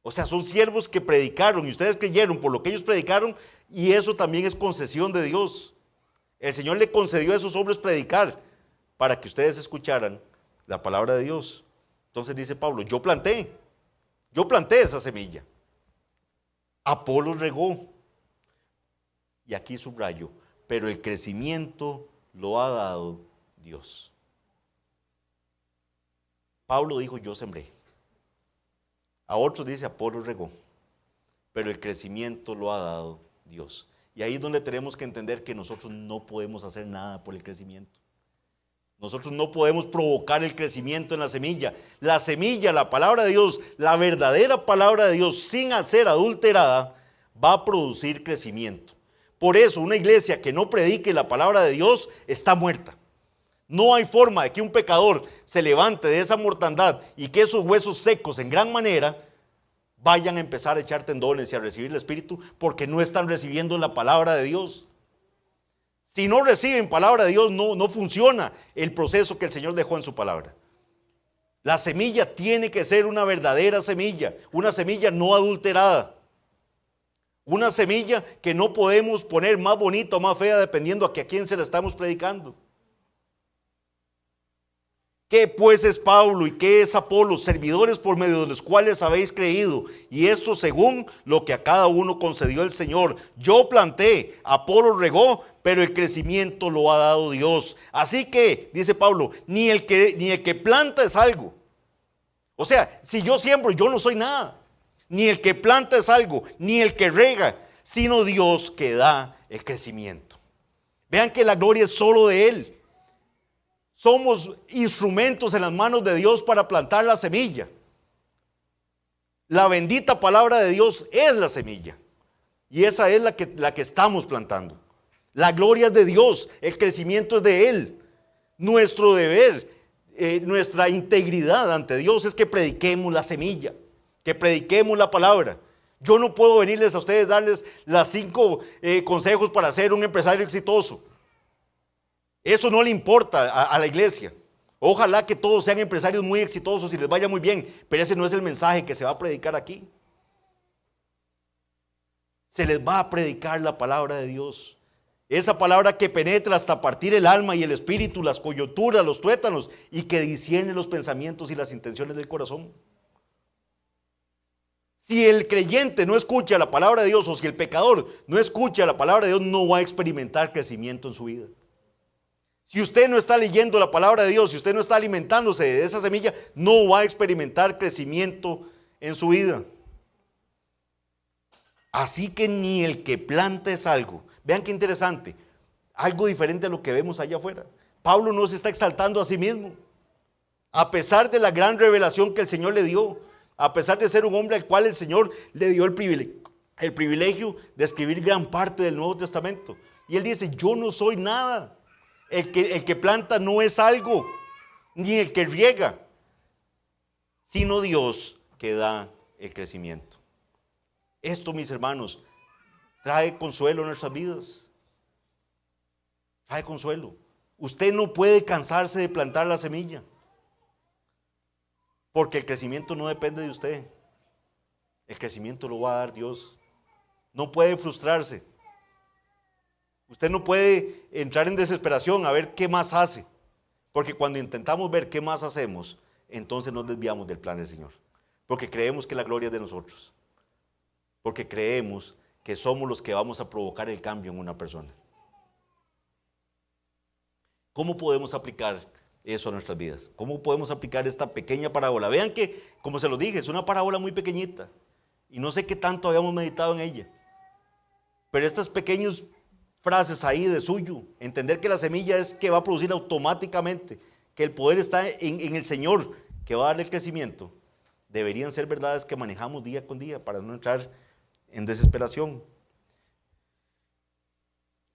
O sea, son siervos que predicaron y ustedes creyeron por lo que ellos predicaron, y eso también es concesión de Dios. El Señor le concedió a esos hombres predicar para que ustedes escucharan la palabra de Dios. Entonces dice Pablo, yo planté esa semilla. Apolos regó. Y aquí subrayo, pero el crecimiento lo ha dado Dios. Pablo dijo, yo sembré. A otros dice, Apolo regó, pero el crecimiento lo ha dado Dios. Y ahí es donde tenemos que entender que nosotros no podemos hacer nada por el crecimiento. Nosotros no podemos provocar el crecimiento en la semilla. La semilla, la palabra de Dios, la verdadera palabra de Dios, sin ser adulterada, va a producir crecimiento. Por eso una iglesia que no predique la palabra de Dios está muerta. No hay forma de que un pecador se levante de esa mortandad y que esos huesos secos en gran manera vayan a empezar a echar tendones y a recibir el Espíritu, porque no están recibiendo la palabra de Dios. Si no reciben palabra de Dios, no funciona el proceso que el Señor dejó en su palabra. La semilla tiene que ser una verdadera semilla, una semilla no adulterada. Una semilla que no podemos poner más bonita o más fea dependiendo a quién se la estamos predicando. ¿Qué pues es Pablo y qué es Apolo? Servidores por medio de los cuales habéis creído, y esto según lo que a cada uno concedió el Señor. Yo planté, Apolo regó, pero el crecimiento lo ha dado Dios. Así que, dice Pablo, ni el que planta es algo. O sea, si yo siembro, yo no soy nada. Ni el que planta es algo, ni el que rega, sino Dios que da el crecimiento. Vean que la gloria es solo de Él. Somos instrumentos en las manos de Dios para plantar la semilla. La bendita palabra de Dios es la semilla. Y esa es la que estamos plantando. La gloria es de Dios, el crecimiento es de Él. Nuestro deber, nuestra integridad ante Dios es que prediquemos la semilla, que prediquemos la palabra. Yo no puedo venirles a ustedes darles las 5 consejos para ser un empresario exitoso. Eso no le importa a la iglesia. Ojalá que todos sean empresarios muy exitosos y les vaya muy bien, pero ese no es el mensaje que se va a predicar aquí. Se les va a predicar la palabra de Dios. Esa palabra que penetra hasta partir el alma y el espíritu, las coyunturas, los tuétanos, y que discierne los pensamientos y las intenciones del corazón. Si el creyente no escucha la palabra de Dios, o si el pecador no escucha la palabra de Dios, no va a experimentar crecimiento en su vida. Si usted no está leyendo la palabra de Dios, si usted no está alimentándose de esa semilla, no va a experimentar crecimiento en su vida. Así que ni el que planta es algo. Vean qué interesante, algo diferente a lo que vemos allá afuera. Pablo no se está exaltando a sí mismo. A pesar de la gran revelación que el Señor le dio, a pesar de ser un hombre al cual el Señor le dio el privilegio de escribir gran parte del Nuevo Testamento. Y él dice, yo no soy nada. El que planta no es algo, ni el que riega, sino Dios que da el crecimiento. Esto, mis hermanos, trae consuelo en nuestras vidas. Trae consuelo. Usted no puede cansarse de plantar la semilla, porque el crecimiento no depende de usted. El crecimiento lo va a dar Dios. No puede frustrarse. Usted no puede entrar en desesperación a ver qué más hace, porque cuando intentamos ver qué más hacemos, entonces nos desviamos del plan del Señor, porque creemos que la gloria es de nosotros, porque creemos que somos los que vamos a provocar el cambio en una persona. ¿Cómo podemos aplicar eso a nuestras vidas? ¿Cómo podemos aplicar esta pequeña parábola? Vean que, como se los dije, es una parábola muy pequeñita, y no sé qué tanto habíamos meditado en ella, pero estas pequeñas frases ahí de suyo, entender que la semilla es que va a producir automáticamente, que el poder está en el Señor que va a darle el crecimiento, deberían ser verdades que manejamos día con día para no entrar en desesperación.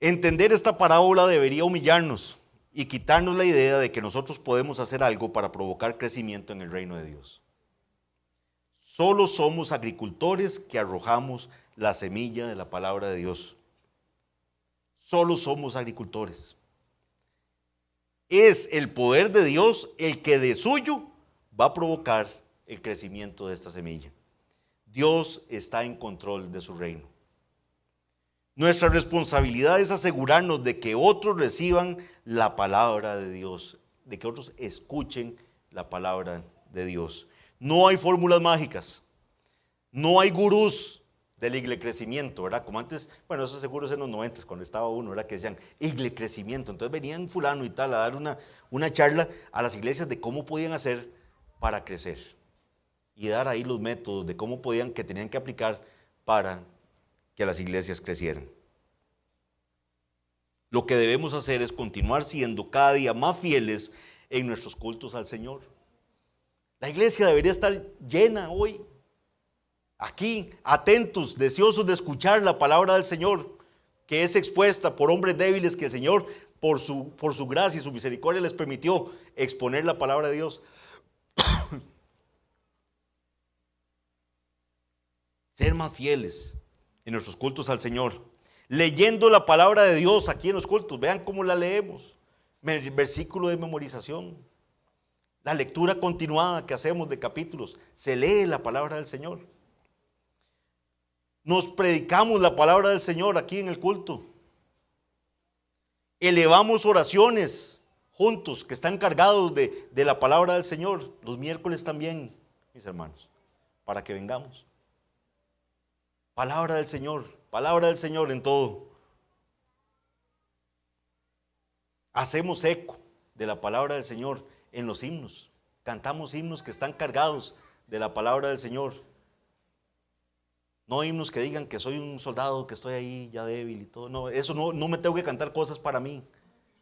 Entender esta parábola debería humillarnos y quitarnos la idea de que nosotros podemos hacer algo para provocar crecimiento en el reino de Dios. Solo somos agricultores que arrojamos la semilla de la palabra de Dios. Solo somos agricultores. Es el poder de Dios el que de suyo va a provocar el crecimiento de esta semilla. Dios está en control de su reino. Nuestra responsabilidad es asegurarnos de que otros reciban la palabra de Dios, de que otros escuchen la palabra de Dios. No hay fórmulas mágicas, no hay gurús, del iglecrecimiento, ¿verdad? Como antes, bueno, eso seguro es en los 90, cuando estaba uno, ¿verdad? Que decían iglecrecimiento. Entonces venían fulano y tal a dar una charla a las iglesias de cómo podían hacer para crecer. Y dar ahí los métodos de cómo que tenían que aplicar para que las iglesias crecieran. Lo que debemos hacer es continuar siendo cada día más fieles en nuestros cultos al Señor. La iglesia debería estar llena hoy, aquí, atentos, deseosos de escuchar la palabra del Señor, que es expuesta por hombres débiles que el Señor, por su gracia y su misericordia, les permitió exponer la palabra de Dios. Ser más fieles en nuestros cultos al Señor, leyendo la palabra de Dios aquí en los cultos. Vean cómo la leemos, versículo de memorización, la lectura continuada que hacemos de capítulos, se lee la palabra del Señor. Nos predicamos la palabra del Señor aquí en el culto. Elevamos oraciones juntos que están cargados de la palabra del Señor. Los miércoles también, mis hermanos, para que vengamos. Palabra del Señor en todo. Hacemos eco de la palabra del Señor en los himnos. Cantamos himnos que están cargados de la palabra del Señor. No himnos que digan que soy un soldado, que estoy ahí ya débil y todo. No, eso no me tengo que cantar cosas para mí.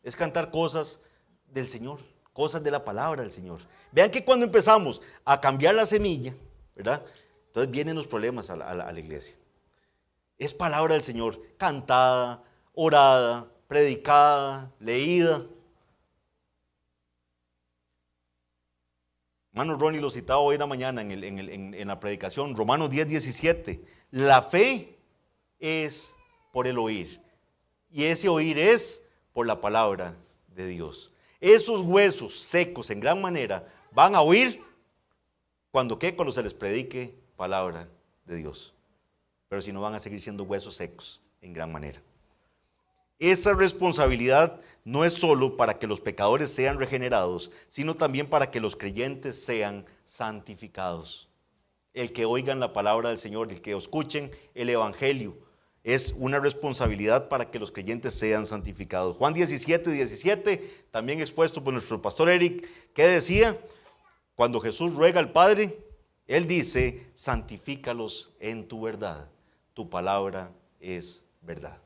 Es cantar cosas del Señor, cosas de la palabra del Señor. Vean que cuando empezamos a cambiar la semilla, ¿verdad? Entonces vienen los problemas a la iglesia. Es palabra del Señor, cantada, orada, predicada, leída. Hermano Ronnie lo citaba hoy en la mañana en la predicación, Romanos 10:17. La fe es por el oír, y ese oír es por la palabra de Dios. Esos huesos secos en gran manera van a oír cuando se les predique palabra de Dios. Pero si no, van a seguir siendo huesos secos en gran manera. Esa responsabilidad no es solo para que los pecadores sean regenerados, sino también para que los creyentes sean santificados. El que oigan la palabra del Señor, el que escuchen el Evangelio, es una responsabilidad para que los creyentes sean santificados. Juan 17:17, también expuesto por nuestro pastor Eric, que decía, cuando Jesús ruega al Padre, Él dice, santifícalos en tu verdad, tu palabra es verdad.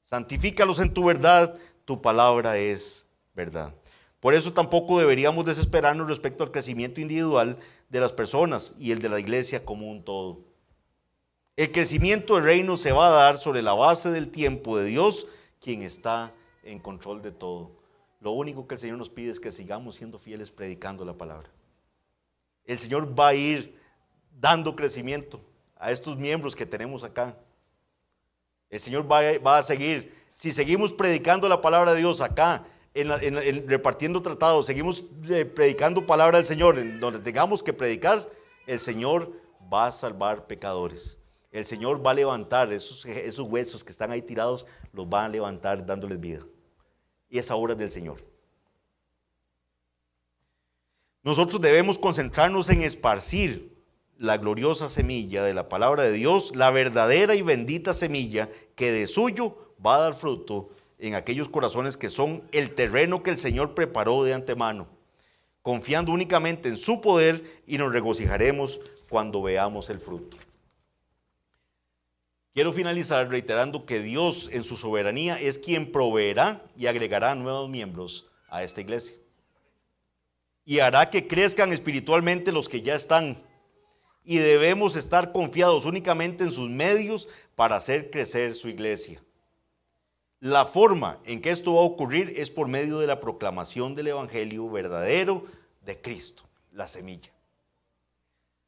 Santifícalos en tu verdad, tu palabra es verdad. Por eso tampoco deberíamos desesperarnos respecto al crecimiento individual de las personas y el de la iglesia como un todo. El crecimiento del reino se va a dar sobre la base del tiempo de Dios, quien está en control de todo. Lo único que el Señor nos pide es que sigamos siendo fieles predicando la palabra. El Señor va a ir dando crecimiento a estos miembros que tenemos acá. El Señor va a seguir. Si seguimos predicando la palabra de Dios acá, repartiendo tratados, seguimos predicando palabra del Señor, en donde tengamos que predicar, el Señor va a salvar pecadores. El Señor va a levantar esos huesos que están ahí tirados, los va a levantar dándoles vida. Y esa obra es del Señor. Nosotros debemos concentrarnos en esparcir la gloriosa semilla de la palabra de Dios, la verdadera y bendita semilla que de suyo va a dar fruto en aquellos corazones que son el terreno que el Señor preparó de antemano, confiando únicamente en su poder, y nos regocijaremos cuando veamos el fruto. Quiero finalizar reiterando que Dios en su soberanía es quien proveerá y agregará nuevos miembros a esta iglesia. Y hará que crezcan espiritualmente los que ya están. Y debemos estar confiados únicamente en sus medios para hacer crecer su iglesia. La forma en que esto va a ocurrir es por medio de la proclamación del evangelio verdadero de Cristo, la semilla.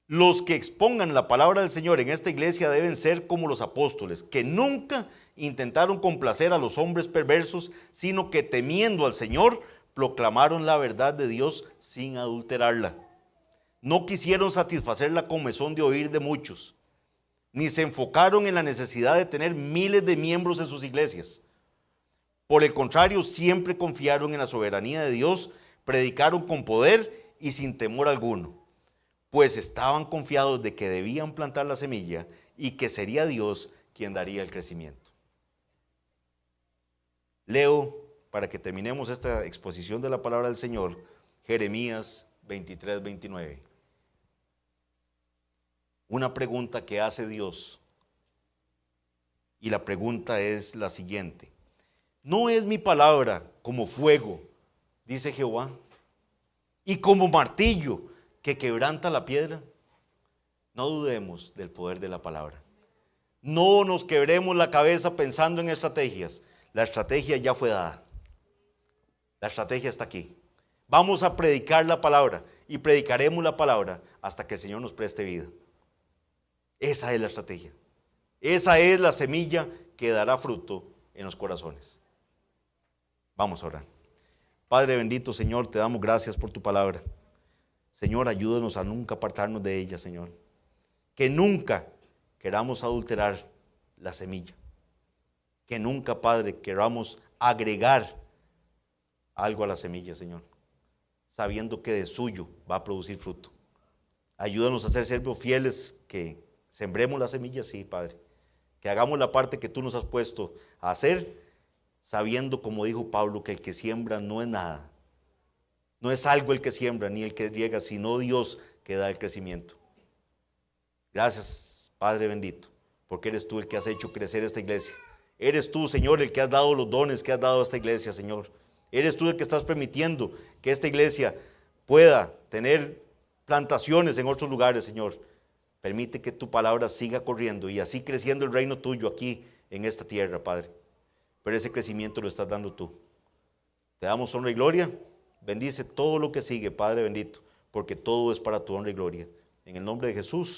Los que expongan la palabra del Señor en esta iglesia deben ser como los apóstoles, que nunca intentaron complacer a los hombres perversos, sino que temiendo al Señor, proclamaron la verdad de Dios sin adulterarla. No quisieron satisfacer la comezón de oír de muchos, ni se enfocaron en la necesidad de tener miles de miembros en sus iglesias. Por el contrario, siempre confiaron en la soberanía de Dios, predicaron con poder y sin temor alguno, pues estaban confiados de que debían plantar la semilla y que sería Dios quien daría el crecimiento. Leo, para que terminemos esta exposición de la palabra del Señor, Jeremías 23, 29. Una pregunta que hace Dios, y la pregunta es la siguiente: ¿no es mi palabra como fuego, dice Jehová, y como martillo que quebranta la piedra? No dudemos del poder de la palabra. No nos quebremos la cabeza pensando en estrategias. La estrategia ya fue dada. La estrategia está aquí. Vamos a predicar la palabra y predicaremos la palabra hasta que el Señor nos preste vida. Esa es la estrategia. Esa es la semilla que dará fruto en los corazones. Vamos a orar. Padre bendito, Señor, te damos gracias por tu palabra. Señor, ayúdanos a nunca apartarnos de ella, Señor. Que nunca queramos adulterar la semilla. Que nunca, Padre, queramos agregar algo a la semilla, Señor, sabiendo que de suyo va a producir fruto. Ayúdanos a ser siervos fieles, que sembremos la semilla, sí, Padre. Que hagamos la parte que tú nos has puesto a hacer, sabiendo, como dijo Pablo, que el que siembra no es nada. No es algo el que siembra, ni el que riega, sino Dios que da el crecimiento. Gracias, Padre bendito, porque eres tú el que has hecho crecer esta iglesia. Eres tú, Señor, el que has dado los dones que has dado a esta iglesia, Señor. Eres tú el que estás permitiendo que esta iglesia pueda tener plantaciones en otros lugares, Señor. Permite que tu palabra siga corriendo y así creciendo el reino tuyo aquí en esta tierra, Padre. Pero ese crecimiento lo estás dando tú. Te damos honra y gloria. Bendice todo lo que sigue, Padre bendito, porque todo es para tu honra y gloria. En el nombre de Jesús.